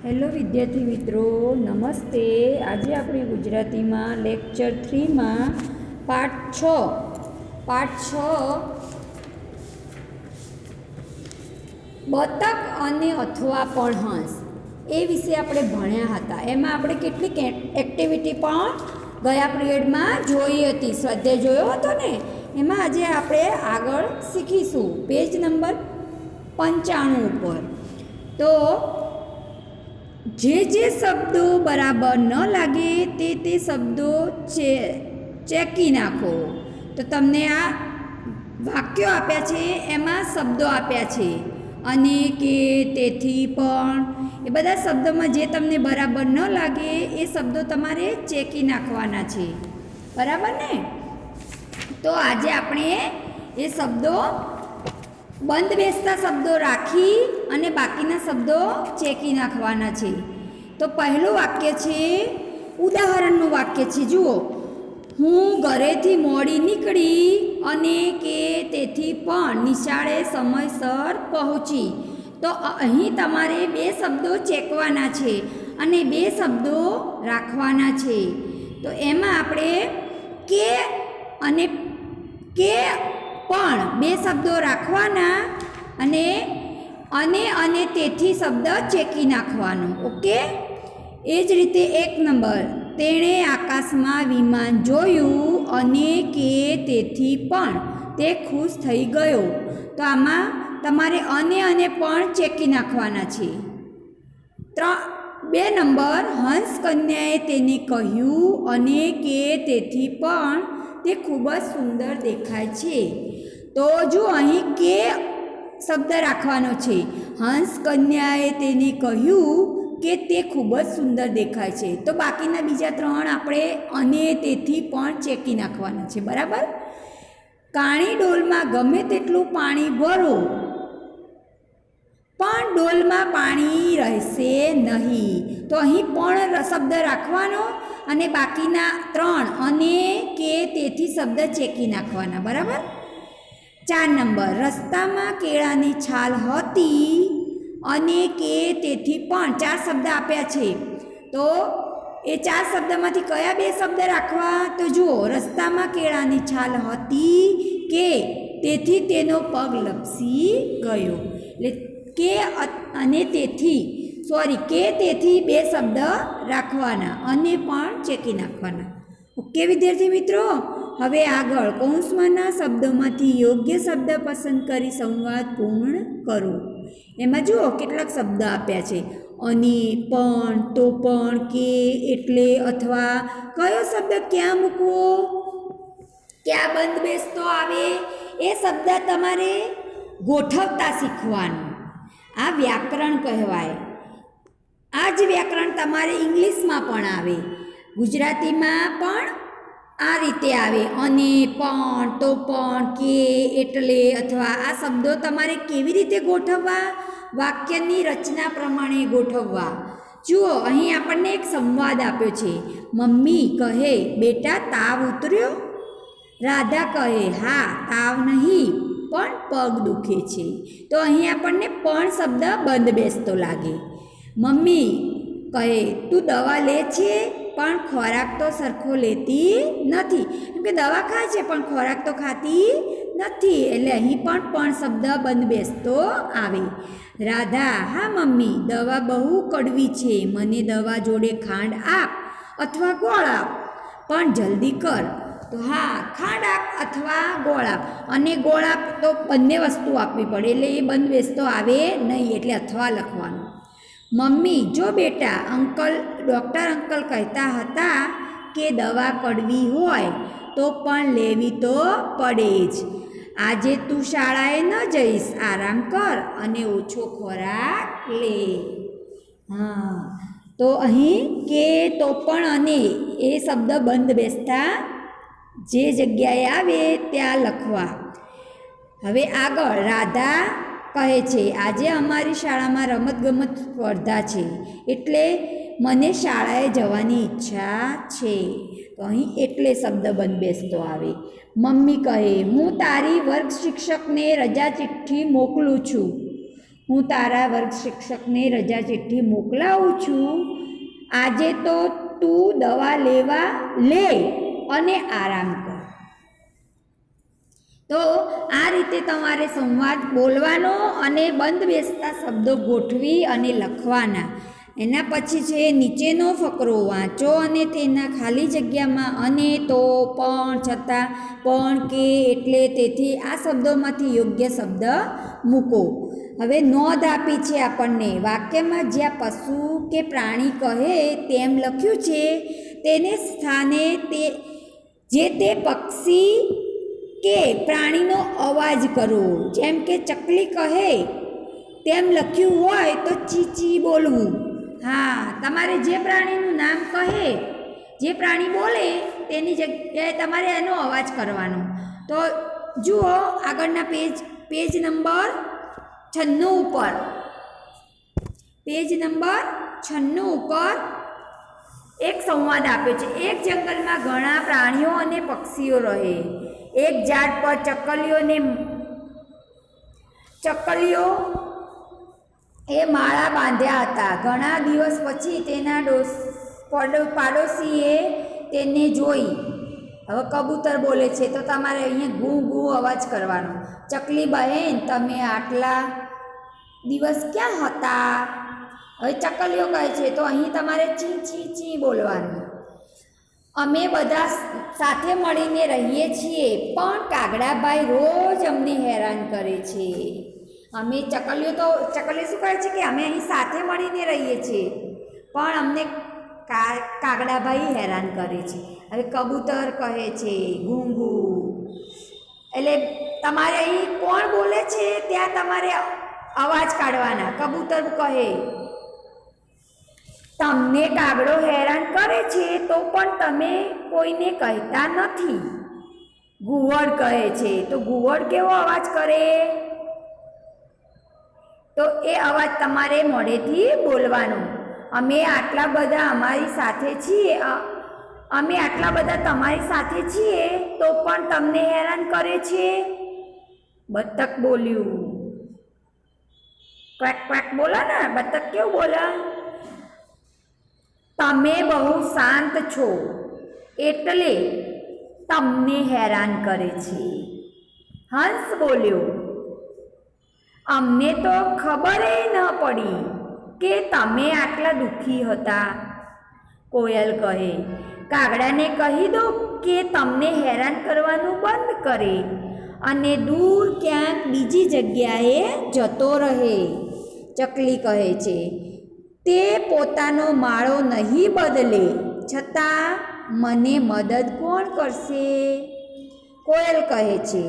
Hello વિદ્યાર્થી મિત્રો, નમસ્તે. આજે આપણે ગુજરાતીમાં લેક્ચર 3માં પાઠ 6 બતક અને અથવા પણ હંસ એ વિશે આપણે ભણ્યા હતા. એમાં આપણે કેટલીક એક્ટિવિટી પણ ગયા પિરિયડમાં જોઈ હતી, સ્વાધ્યાય જોયો હતો ને. એમાં આજે આપણે આગળ શીખીશું પેજ નંબર 95 ઉપર. તો જે શબ્દો બરાબર ન લાગે તે શબ્દો ચેકી નાખો. તો તમને આ વાક્યો આપ્યા છે, એમાં શબ્દો આપ્યા છે અને કે, તેથી, પણ, એ બધા શબ્દોમાં જે તમને બરાબર ન લાગે એ શબ્દો તમારે ચેકી નાખવાના છે, બરાબર ને. તો આજે આપણે એ શબ્દો બંધ બેસતા શબ્દો રાખી અને બાકીના શબ્દો ચેકી નાખવાના છે. તો પહેલું વાક્ય છે, ઉદાહરણનું વાક્ય છે. જુઓ, હું ઘરેથી મોડી નીકળી અને કે તેથી પણ નિશાળે સમયસર પહોંચી. તો અહીં તમારે બે શબ્દો ચેકવાના છે અને બે શબ્દો રાખવાના છે. તો એમાં આપણે કે અને પણ બે શબ્દો રાખવાના અને તેથી શબ્દ ચેકી નાખવાનો. ઓકે. એ જ રીતે 1 નંબર, તેણે આકાશમાં વિમાન જોયું અને કે તેથી પણ તે ખુશ થઈ ગયો. તો આમાં તમારે અને પણ ચેકી નાખવાના છે. 2 નંબર, હંસ કન્યાએ તેને કહ્યું અને કે તેથી પણ તે ખૂબ જ સુંદર દેખાય છે. તો જો અહીં કે શબ્દ રાખવાનો છે. હંસ કન્યાએ તેને કહ્યું કે તે ખૂબ જ સુંદર દેખાય છે. તો બાકીના બીજા 3 આપણે અને તેથી પણ ચેકી નાખવાના છે, બરાબર. કાણી ડોલમાં ગમે તેટલું પાણી ભરો પણ ડોલમાં પાણી રહેશે નહીં. તો અહીં પણ શબ્દ રાખવાનો અને બાકીના 3 અને કે તેથી શબ્દ ચેકી નાખવાના, બરાબર. 4 નંબર, રસ્તામાં કેળાની છાલ હતી અને કે તેથી પણ 4 શબ્દ આપ્યા છે. તો એ 4 શબ્દમાંથી કયા 2 શબ્દ રાખવા? તો જુઓ, રસ્તામાં કેળાની છાલ હતી કે તેથી તેનો પગ લપસી ગયો. એટલે કે અને તેથી કે તેથી 2 શબ્દ રાખવાના અને પણ ચેકી નાખવાના. ઓકે વિદ્યાર્થી મિત્રો. હવે આગળ કૌંસમાંના શબ્દોમાંથી યોગ્ય શબ્દ પસંદ કરી સંવાદ પૂર્ણ કરો. એમાં જુઓ કેટલાક શબ્દ આપ્યા છે. અને, પણ, તો પણ, કે, એટલે, અથવા. કયો શબ્દ ક્યાં મૂકવો, ક્યાં બંધ બેસતો આવે એ શબ્દ તમારે ગોઠવતા શીખવાનું. આ વ્યાકરણ કહેવાય. આ જ વ્યાકરણ તમારે ઇંગ્લિશમાં પણ આવે, ગુજરાતીમાં પણ આ રીતે આવે. અને, પણ, તો પણ, કે, એટલે, અથવા. આ શબ્દો તમારે કેવી રીતે ગોઠવવા? વાક્યની રચના પ્રમાણે ગોઠવવા. જુઓ, અહીં આપણને એક સંવાદ આપ્યો છે. મમ્મી કહે, બેટા તાવ ઉતર્યો? રાધા કહે, હા, તાવ નહીં પણ પગ દુખે છે. તો અહીં આપણને પણ શબ્દ બંધ બેસતો લાગે. મમ્મી કહે, તું દવા લે છે પણ ખોરાક તો સરખો લેતી નથી. કેમ કે દવા ખાય છે પણ ખોરાક તો ખાતી નથી. એટલે અહીં પણ શબ્દ બંધ બેસતો આવે. રાધા, હા મમ્મી, દવા બહુ કડવી છે, મને દવા જોડે ખાંડ આપ અથવા ગોળ આપ, પણ જલ્દી કર. તો હા, ખાંડ આપ અથવા ગોળ આપ. અને ગોળ આપ તો બંને વસ્તુ આપવી પડે, એટલે એ બંધ બેસતો આવે નહીં, એટલે અથવા લખવાનું. મમ્મી, જો બેટા, ડૉક્ટર અંકલ કહેતા હતા કે દવા કડવી હોય તો પણ લેવી તો પડે જ. આજે તું શાળાએ ન જઈશ, આરામ કર અને ઓછો ખોરાક લે. હા, તો અહીં કે, તો પણ, અને એ શબ્દ બંધ બેસતા જે જગ્યાએ આવે ત્યાં લખવા. હવે આગળ રાધા કહે છે, આજે અમારી શાળામાં રમતગમત સ્પર્ધા છે એટલે મને શાળાએ જવાની ઈચ્છા છે. તો અહીં એટલે શબ્દ બંધ બેસતો આવે. મમ્મી કહે, હું તારી વર્ગ શિક્ષકને રજા ચિઠ્ઠી મોકલું છું હું તારા વર્ગ શિક્ષકને રજા ચિઠ્ઠી મોકલાવું છું. આજે તો તું દવા લેવા લે અને આરામ કર. તો આ રીતે તમારે સંવાદ બોલવાનો અને બંધ બેસતા શબ્દો ગોઠવી અને લખવાના. એના પછી છે નીચેનો ફકરો વાંચો અને તેના ખાલી જગ્યામાં અને, તો, પણ, છતાં, પણ, કે, એટલે, તેથી આ શબ્દોમાંથી યોગ્ય શબ્દ મૂકો. હવે નોંધ આપી છે આપણને વાક્યમાં જ્યાં પશુ કે પ્રાણી કહે તેમ લખ્યું છે તેને સ્થાને તે પક્ષી કે પ્રાણીનો અવાજ કરો. જેમ કે ચકલી કહે તેમ લખ્યું હોય તો ચીચી બોલવું. હા, તમારે જે પ્રાણીનું નામ કહે, જે પ્રાણી બોલે તેની જગ્યાએ તમારે એનો અવાજ કરવાનો. તો જુઓ આગળના પેજ નંબર 96 ઉપર, પેજ નંબર 96 ઉપર એક સંવાદ આપ્યો છે. એક જંગલમાં ઘણા પ્રાણીઓ અને પક્ષીઓ રહે. એક ઝાડ પર ચકલીઓ એ માળા બાંધ્યા હતા. ઘણા દિવસ પછી તેના પાડોશીએ તેને જોઈ. હવે કબૂતર બોલે છે તો તમારે અહીંયા ઘૂ ઘૂ અવાજ કરવાનો. ચકલી બહેન, તમે આટલા દિવસ ક્યાં હતા? હવે ચકલીઓ કહે છે તો અહીં તમારે ચી ચી ચી બોલવાનું. અમે બધા સાથે મળીને રહીએ છીએ, પણ કાગડાભાઈ રોજ અમને હેરાન કરે છે. ચકલીઓ શું કહે છે કે અમે અહીં સાથે મળીને રહીએ છીએ, પણ અમને કાગડાભાઈ હેરાન કરે છે. હવે કબૂતર કહે છે ઘૂંઘુ. એટલે તમારે અહીં કોણ બોલે છે ત્યાં તમારે અવાજ કાઢવાના. કબૂતર કહે તમને કાગડો હેરાન કરે છે તો પણ તમે કોઈને કહેતા નથી. ઘુવડ કહે છે તો ઘુવડ કેવો અવાજ કરે? તો એ અવાજ તમારે મોઢેથી બોલવાનો. અમે આટલા બધા તમારી સાથે છીએ તો પણ તમને હેરાન કરે છે. બતક બોલ્યું. ક્વેક ક્વેક બોલા ને, બતક કેવું બોલા? તમે બહુ શાંત છો એટલે તમને હેરાન કરે છે. હંસ બોલ્યો. અમને તો ખબર ન પડી કે તમે આટલા દુઃખી હતા. કોયલ કહે કાગડાને કહી દો કે તમને હેરાન કરવાનું બંધ કરે અને દૂર ક્યાંક બીજી જગ્યાએ જતો રહે. ચકલી કહે છે તે પોતાનો માળો નહીં બદલે, છતાં મને મદદ કોણ કરશે? કોયલ કહે છે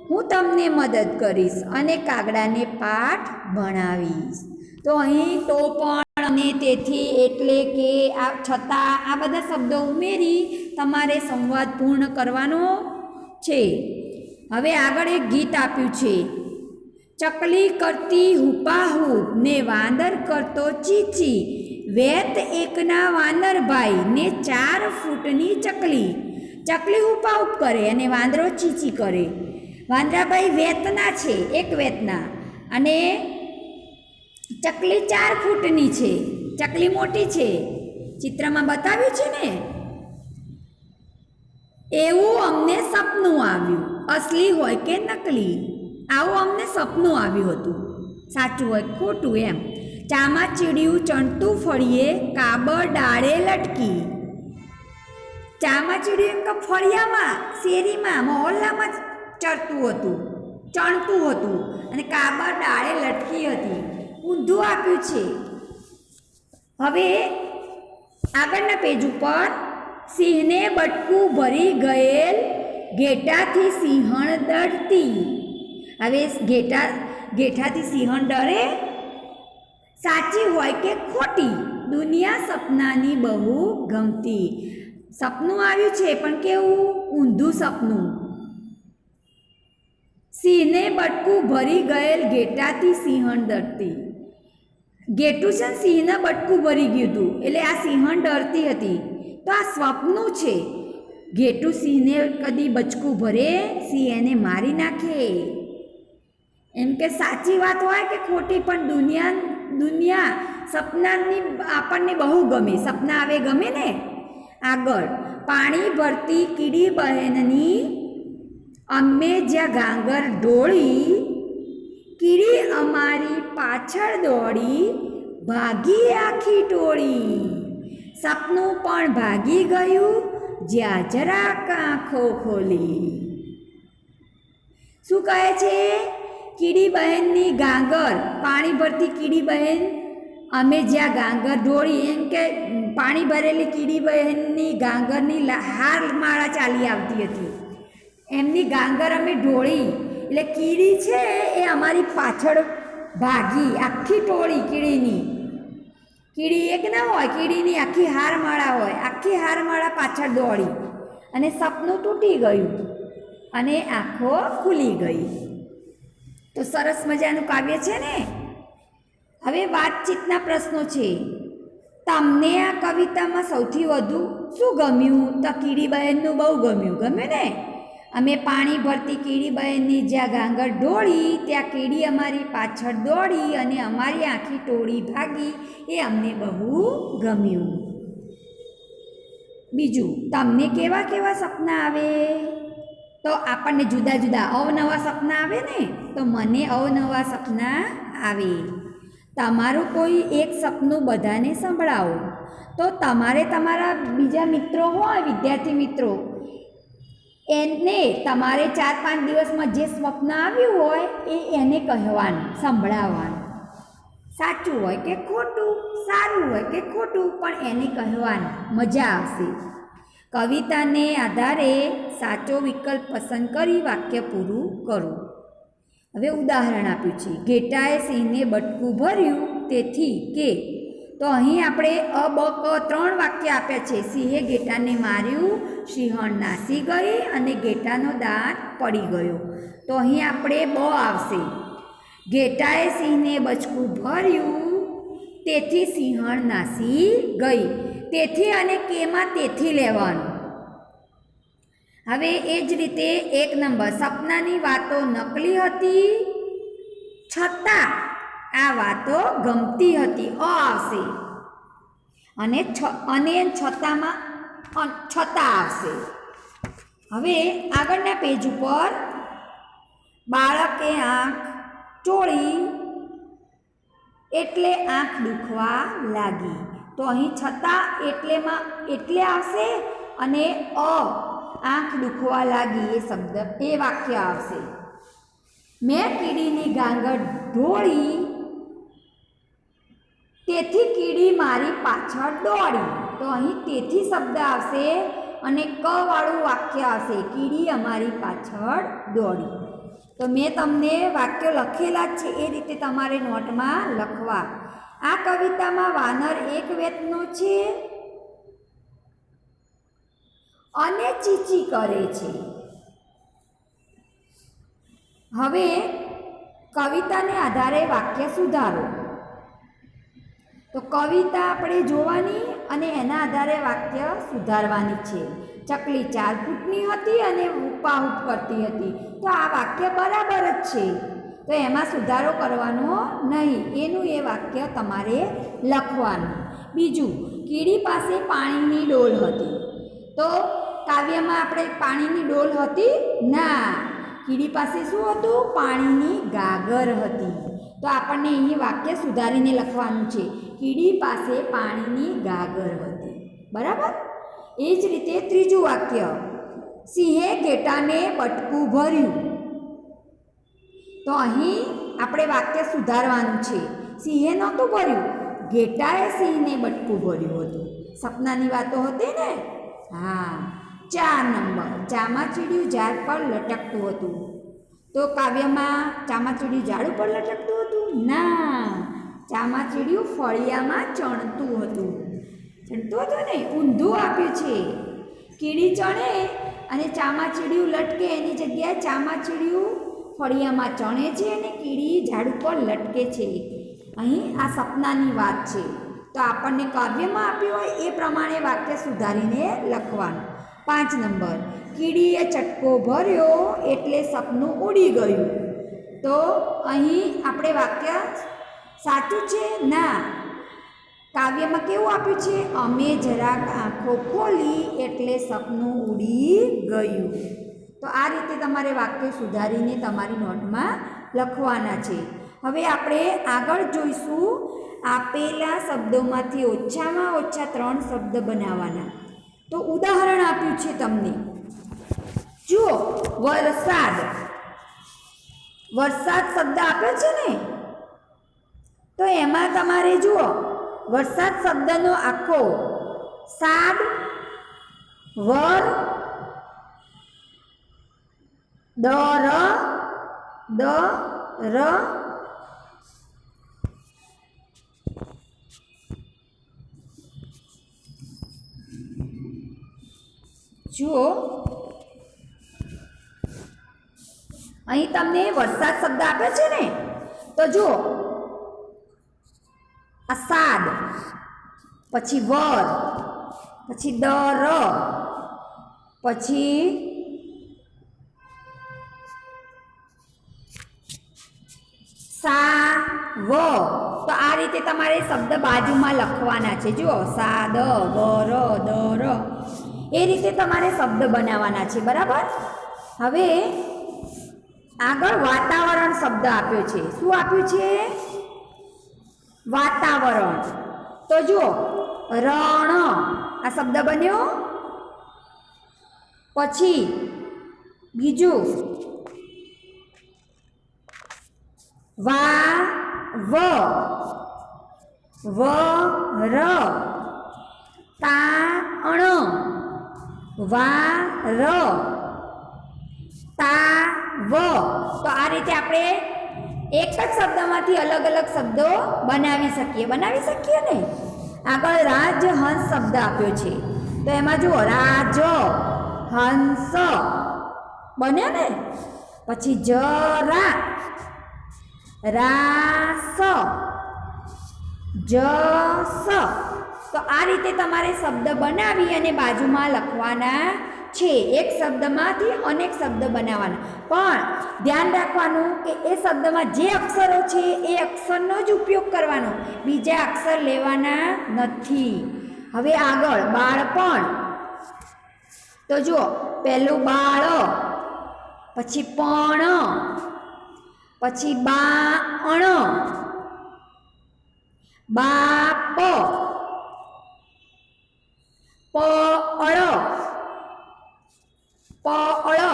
હું તમને મદદ કરીશ અને કાગડાને પાઠ ભણાવીશ. તો અહીં તો, પણ, અને, તેથી, એટલે, કે, છતાં આ બધા શબ્દો ઉમેરી તમારે સંવાદ પૂર્ણ કરવાનો છે. હવે આગળ એક ગીત આપ્યું છે. ચકલી કરતી હુપાહુપ ને વાંદર કરતો ચીચી, વેત એકના વાનરભાઈ ને 4 ફૂટની ચકલી. ચકલી હુપાહુપ કરે અને વાંદરો ચીચી કરે. વાંદરાભાઈ વેતના છે, એક વેતના, અને ચકલી 4 ફૂટની છે. ચકલી મોટી છે, ચિત્રમાં બતાવ્યું છે ને. એવું અમને સપનું આવ્યું, અસલી હોય કે નકલી, આવું અમને સપનું આવ્યું હતું. સાચું હોય ખોટું એમ. ચામાચીડિયું ચણતું ફળીએ કાબર ડાળે લટકી. ચામાચીડિયું એમ કે ફળિયામાં, શેરીમાં, મહોલ્લામાં ચણતું હતું અને કાબર ડાળે લટકી હતી. ઊંધું આપ્યું છે. હવે આગળના પેજ ઉપર સિંહને બટકું ભરી ગયેલ ઘેટાથી સિંહણ ડરતી. હવે ઘેટાથી સિંહણ ડરે? સાચી હોય કે ખોટી? દુનિયા સપનાની બહુ ગમતી. સપનું આવ્યું છે પણ કેવું? ઊંધું સપનું. સિંહને બટકું ભરી ગયેલ ઘેટાથી સિંહણ ડરતી. ઘેટું છે સિંહને બટકું ભરી ગયું હતું એટલે આ સિંહણ ડરતી હતી. તો આ સ્વપ્નું છે. ઘેટું સિંહને કદી બચકું ભરે? સિંહ એને મારી નાખે. એમ કે સાચી વાત હોય કે ખોટી, પણ દુનિયા સપનાની આપણને બહુ ગમે, સપના આવે ગમે ને. આગળ, પાણી ભરતી કીડી બહેનની અમે જ્યાં ગાંગર ઢોળી, કીડી અમારી પાછળ દોડી, ભાગી આખી ટોળી. સપનું પણ ભાગી ગયું જ્યાં જરાક આંખો ખોલી. શું કહે છે? કીડી બહેનની ગાંગર, પાણી ભરતી કીડી બહેન અમે જ્યાં ગાંગર ઢોળી, એમ કે પાણી ભરેલી કીડી બહેનની ગાંગરની હાર માળા ચાલી આવતી હતી. એમની ગાંગર અમે ઢોળી, એટલે કીડી છે એ અમારી પાછળ ભાગી, આખી ટોળી કીડીની. કીડી એક ના હોય, કીડીની આખી હારમાળા હોય, આખી હારમાળા પાછળ દોડી અને સપનું તૂટી ગયું અને આંખો ખુલી ગઈ. તો સરસ મજાનું કાવ્ય છે ને. હવે વાતચીતના પ્રશ્નો છે. તમને આ કવિતામાં સૌથી વધુ શું ગમ્યું? તો કીડી બહેનનું બહુ ગમ્યું. ગમે ને? અમે પાણી ભરતી કીડી બહેનની જ્યાં ગાંગર ઢોળી, ત્યાં કીડી અમારી પાછળ દોડી અને અમારી આખી ટોળી ભાગી, એ અમને બહુ ગમ્યું. બીજું, તમને કેવા કેવા સપના આવે? તો આપણને જુદા જુદા અવનવા સપના આવે ને. તો મને અવનવા સપના આવે. તમારું કોઈ એક સપનું બધાને સંભળાવો. તો તમારે તમારા બીજા મિત્રો હોય, વિદ્યાર્થી મિત્રો, એને તમારે 4-5 દિવસમાં જે સ્વપ્ન આવ્યું હોય એને કહેવાનું, સંભળાવવાનું. સાચું હોય કે ખોટું, સારું હોય કે ખોટું, પણ એને કહેવાનું, મજા આવશે. કવિતાને આધારે સાચો વિકલ્પ પસંદ કરી વાક્ય પૂરું કરો. હવે ઉદાહરણ આપ્યું છે. ઘેટાએ સિંહને બટકું ભર્યું તેથી કે. તો અહીં આપણે અ, બ, ક 3 વાક્ય આપ્યા છે. સિંહે ઘેટાને માર્યું, સિંહણ નાસી ગઈ અને ઘેટાનો દાંત પડી ગયો. તો અહીં આપણે બ આવશે. ઘેટાએ સિંહને બચકું ભર્યું તેથી સિંહણ નાસી ગઈ. તેથી અને કેમાં તેથી લેવાનું. હવે એ જ રીતે 1 નંબર, સપનાની વાતો નકલી હતી છતાં આ વાતો ગમતી હતી. અ આવશે. અને છતાંમાં છતાં આવશે. હવે આગળના પેજ ઉપર બાળકે આંખ ચોળી એટલે આંખ દુખવા લાગી. તો અહીં છતાં એટલે આવશે અને આંખ દુખવા લાગી એ શબ્દ, એ વાક્ય આવશે. મેં કીડીની ગાંગર ઢોળી તેથી કીડી મારી પાછળ દોડી. તો અહીં તેથી શબ્દ આવશે અને ક વાળું વાક્ય આવશે, કીડી અમારી પાછળ દોડી. તો મેં તમને વાક્યો લખેલા જ છે, એ રીતે તમારે નોટમાં લખવા. આ કવિતામાં વાનર એક વેતનો છે અને ચીચી કરે છે. હવે કવિતાને આધારે વાક્ય સુધારો. તો કવિતા આપણે જોવાની અને એના આધારે વાક્ય સુધારવાની છે. ચકલી 4 ફૂટની હતી અને હુપાહુપ કરતી હતી. તો આ વાક્ય બરાબર જ છે, તો એમાં સુધારો કરવાનો નહીં, એનું એ વાક્ય તમારે લખવાનું. બીજું, કીડી પાસે પાણીની ડોલ હતી. તો કાવ્યમાં આપણે પાણીની ડોલ હતી ના, કીડી પાસે શું હતું? પાણીની ગાગર હતી. તો આપણને અહીં વાક્ય સુધારીને લખવાનું છે, કીડી પાસે પાણીની ગાગર હતી. બરાબર? એ જ રીતે ત્રીજું વાક્ય, સિંહે ઘેટાને બટકું ભર્યું. તો અહીં આપણે વાક્ય સુધારવાનું છે. સિંહે નહોતું ભર્યું, ઘેટાએ સિંહને બટકું ભર્યું હતું. સપનાની વાતો હતી ને. હા. 4 નંબર, ચામાચીડિયું ઝાડ પર લટકતું હતું. તો કાવ્યમાં ચામાચીડિયું ઝાડ ઉપર લટકતું હતું? ના, ચામાચીડિયું ફળિયામાં ચણતું હતું. ચણતું હતું ને, ઊંધું આપ્યું છે. કીડી ચણે અને ચામાચીડિયું લટકે, એની જગ્યાએ ચામાચીડિયું ફળિયામાં ચણે છે અને કીડી ઝાડ ઉપર લટકે છે. અહીં આ સપનાની વાત છે. તો આપણને કાવ્યમાં આપ્યું હોય એ પ્રમાણે વાક્ય સુધારીને લખવાનું. 5 નંબર, કીડીએ ચટકો ભર્યો એટલે સપનું ઉડી ગયું. તો અહીં આપણે વાક્ય સાચું છે ના, કાવ્યમાં કેવું આપ્યું છે, અમે જરાક આંખો ખોલી એટલે સપનું ઉડી ગયું. તો આ રીતે તમારે વાક્ય સુધારીને તમારી નોટમાં લખવાના છે. હવે આપણે આગળ જોઈશું, આપેલા શબ્દોમાંથી ઓછામાં ઓછા 3 શબ્દ બનાવવાના. તો ઉદાહરણ આપ્યું છે તમને, જુઓ વરસાદ. વરસાદ શબ્દ આપ્યો છે ને, તો એમાં તમારે જુઓ વરસાદ શબ્દનો આખો સાદ, વર, દ ર જુઓ અહીં તમને વરસાદ શબ્દ આપે છે ને, તો જુઓ અસાદ, પછી વર, પછી દર, પછી સા વ. તો આ રીતે તમારે શબ્દ બાજુમાં લખવાના છે. જુઓ સા દ વ ર દ ર, એ રીતે તમારે શબ્દ બનાવવાના છે. બરાબર. હવે આગળ વાતાવરણ શબ્દ આપ્યો છે. શું આપ્યું છે? વાતાવરણ. તો જુઓ રણ આ શબ્દ બન્યો. પછી બીજું વા વ ર તા અણ વા ર તા વ. તો આ રીતે આપણે એક જ શબ્દમાંથી અલગ અલગ શબ્દો બનાવી શકીએ ને. આગળ રાજહંસ શબ્દ આપ્યો છે, તો એમાં જુઓ રાજ હંસ બન્યા ને. પછી જરા, રાસ, જસ. તો આ રીતે તમારે શબ્દ બનાવી અને બાજુમાં લખવાના છે. એક શબ્દમાંથી અનેક શબ્દ બનાવવાના, પણ ધ્યાન રાખવાનું કે એ શબ્દમાં જે અક્ષરો છે એ અક્ષરનો જ ઉપયોગ કરવાનો, બીજા અક્ષર લેવાના નથી. હવે આગળ બાળપણ. તો જુઓ પહેલું બાળ, પછી પણ, પછી બાણ, બાપ, પળ, પળ.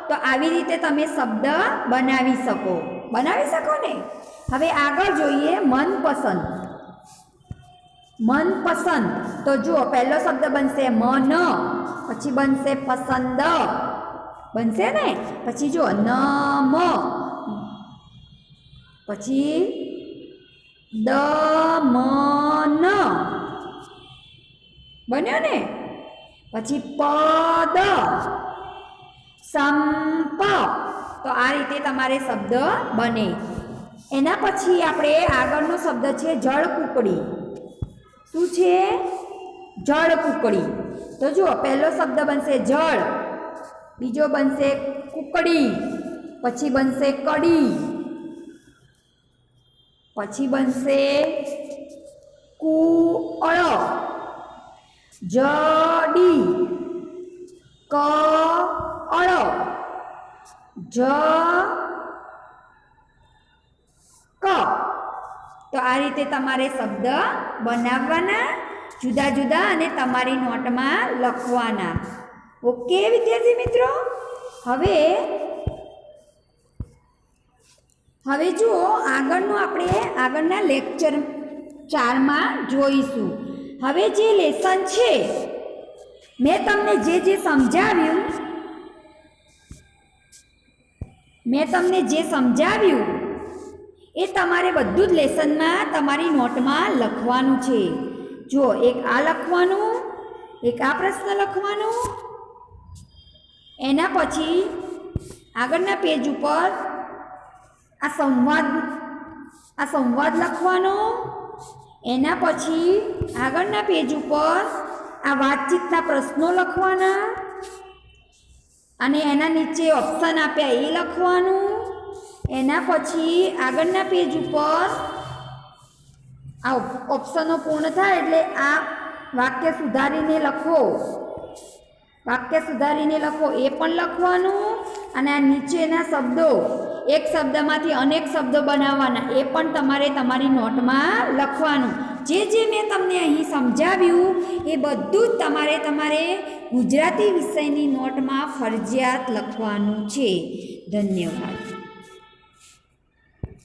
તો આવી રીતે તમે શબ્દ બનાવી શકો ને. હવે આગળ જોઈએ મનપસંદ. મનપસંદ. તો જુઓ પહેલો શબ્દ બનશે મન, પછી બનશે પસંદ બનશે ને. પછી જુઓ નમ, પછી દમન બન્યો ને. પછી પદ, સંપ. તો આ રીતે તમારે શબ્દ બને. એના પછી આપણે આગળનો શબ્દ છે જળકૂકડી. શું છે? જળકૂકડી. તો જુઓ પહેલો શબ્દ બનશે જળ, બીજો બનશે કૂકડી, પછી બનશે કડી, પછી બનશે કુળ, જડી, કળ, જ ક. તો આ રીતે તમારે શબ્દ બનાવવાના, જુદા જુદા, અને તમારી નોટમાં લખવાના. ઓકે વિદ્યાર્થી મિત્રો. હવે જુઓ આગળનું આપણે આગળના લેક્ચર 4માં જોઈશું. હવે જે લેસન છે મેં તમને જે સમજાવ્યું એ તમારે બધું જ લેસનમાં તમારી નોટમાં લખવાનું છે. જો એક આ લખવાનું, એક આ પ્રશ્ન લખવાનો, એના પછી આગળના પેજ ઉપર આ સંવાદ લખવાનો, એના પછી આગળના પેજ ઉપર આ વાતચીતના પ્રશ્નો લખવાના, અને એના નીચે ઓપ્શન આપ્યા એ લખવાનું, એના પછી આગળના પેજ ઉપર આ ઓપ્શનો પૂર્ણ થાય એટલે આ વાક્ય સુધારીને લખો. વાક્ય સુધારીને લખો એ પણ લખવાનું, અને આ નીચેના શબ્દો, એક શબ્દમાંથી અનેક શબ્દો બનાવવાના એ પણ તમારે તમારી નોટમાં લખવાનું. જે મેં તમને અહીં સમજાવ્યું એ બધું જ તમારે ગુજરાતી વિષયની નોટમાં ફરજિયાત લખવાનું છે. ધન્યવાદ.